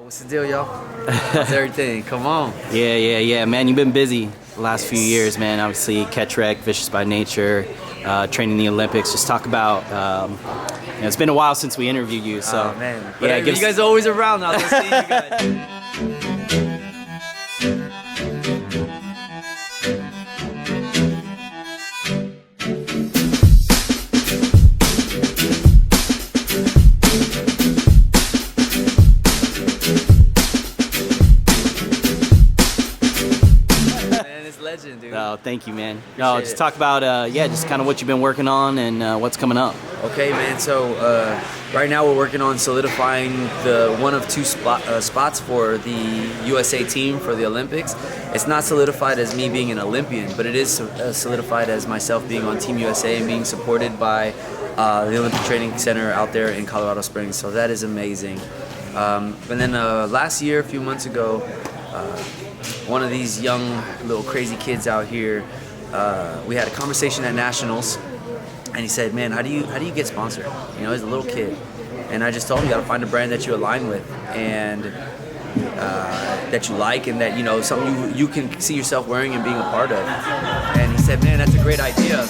What's the deal, y'all? How's everything? Come on. Yeah, man. You've been busy the last few years, man. Obviously, catch Wrek, Vicious by Nature, training the Olympics. Just talk about. It's been a while since we interviewed you, so man. Yeah, you guys are always around. I was seeing you guys. Legend, dude. Oh, thank you, man. No, just talk about just kind of what you've been working on and what's coming up. Okay, man. So right now we're working on solidifying the one of two spots for the USA team for the Olympics. It's not solidified as me being an Olympian, but it is solidified as myself being on Team USA and being supported by the Olympic Training Center out there in Colorado Springs. So that is amazing. And then last year, a few months ago, one of these young little crazy kids out here, we had a conversation at Nationals, and he said, man, how do you get sponsored? You know, he's a little kid. And I just told him, you gotta find a brand that you align with and that you like, and that, you know, something you can see yourself wearing and being a part of. And he said, man, that's a great idea.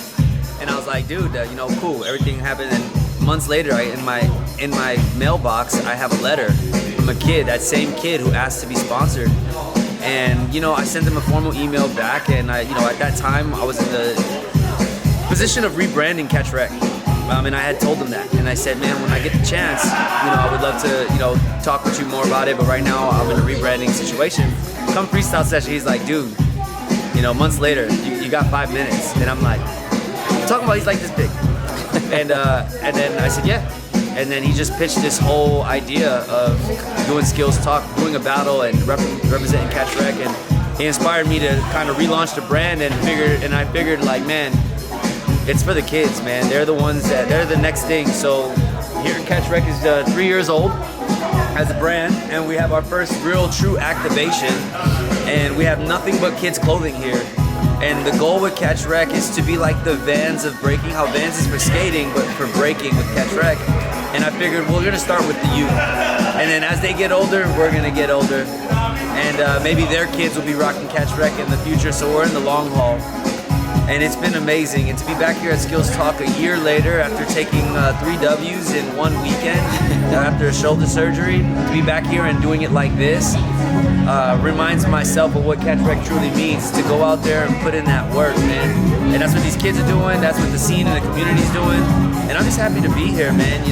And I was like, dude, you know, cool, everything happened. And months later, in my mailbox, I have a letter from a kid, that same kid who asked to be sponsored. And, you know, I sent them a formal email back, and at that time I was in the position of rebranding Catch Wrek. And I had told them that, and I said, man, when I get the chance, I would love to, talk with you more about it, but right now I'm in a rebranding situation. Come freestyle session, he's like, dude, months later, you got 5 minutes. And I'm like, talking about he's like this big. And then I said, yeah. And then he just pitched this whole idea of doing Skillz Talk, doing a battle and representing Catch Wrek, and he inspired me to kind of relaunch the brand, and I figured like, man, it's for the kids, man. They're the ones they're the next thing. So here Catch Wrek is 3 years old as a brand, and we have our first real true activation, and we have nothing but kids clothing here. And the goal with Catch Wrek is to be like the Vans of breaking, how Vans is for skating, but for breaking with Catch Wrek. And I figured we're gonna start with the youth, and then as they get older, we're gonna get older, and maybe their kids will be rocking Catch Wrek in the future. So we're in the long haul, and it's been amazing. And to be back here at Skillz Talk a year later, after taking 3 W's in 1 weekend, after a shoulder surgery, to be back here and doing it like this reminds myself of what Catch Wrek truly means, to go out there and put in that work, man. And that's what these kids are doing. That's what the scene and the community's doing. And I'm just happy to be here, man,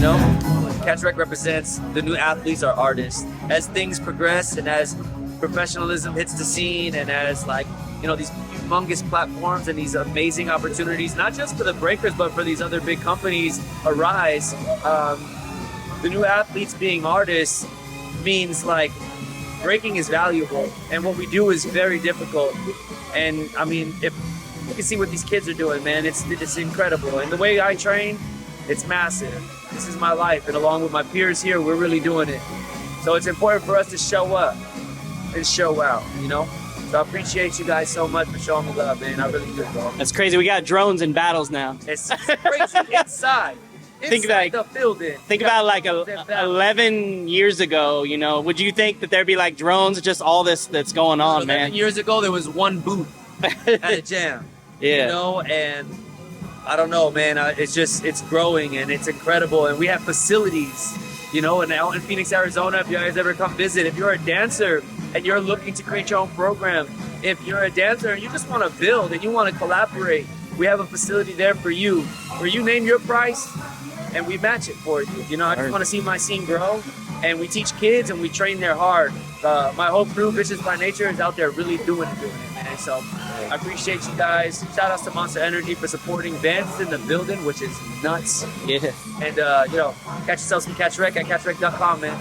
Catch Wrek represents the new athletes, our artists. As things progress and as professionalism hits the scene, and as these humongous platforms and these amazing opportunities, not just for the breakers, but for these other big companies arise, the new athletes being artists means breaking is valuable, and what we do is very difficult. And I mean, if you can see what these kids are doing, man, it's incredible. And the way I train, it's massive. This is my life, and along with my peers here, we're really doing it. So it's important for us to show up and show out, So I appreciate you guys so much for showing me love, man. I really do, bro. That's crazy. We got drones in battles now. It's crazy inside. Think about the building. Think about 11 years ago, would you think that there'd be drones, just all this that's going on, 11 man? Years ago, there was one booth at a jam. Yeah. And I don't know, man. It's growing, and it's incredible. And we have facilities, and out in Phoenix, Arizona, if you guys ever come visit, if you're a dancer and you're looking to create your own program, if you're a dancer and you just want to build and you want to collaborate, we have a facility there for you, where you name your price and we match it for you. I just want to see my scene grow, and we teach kids and we train there hard. My whole crew, Vicious by Nature, is out there really doing it, man. So I appreciate you guys. Shout outs to Monster Energy for supporting Vans in the building, which is nuts. Yeah. And catch yourself some Catch Wrek at catchwrek.com, man.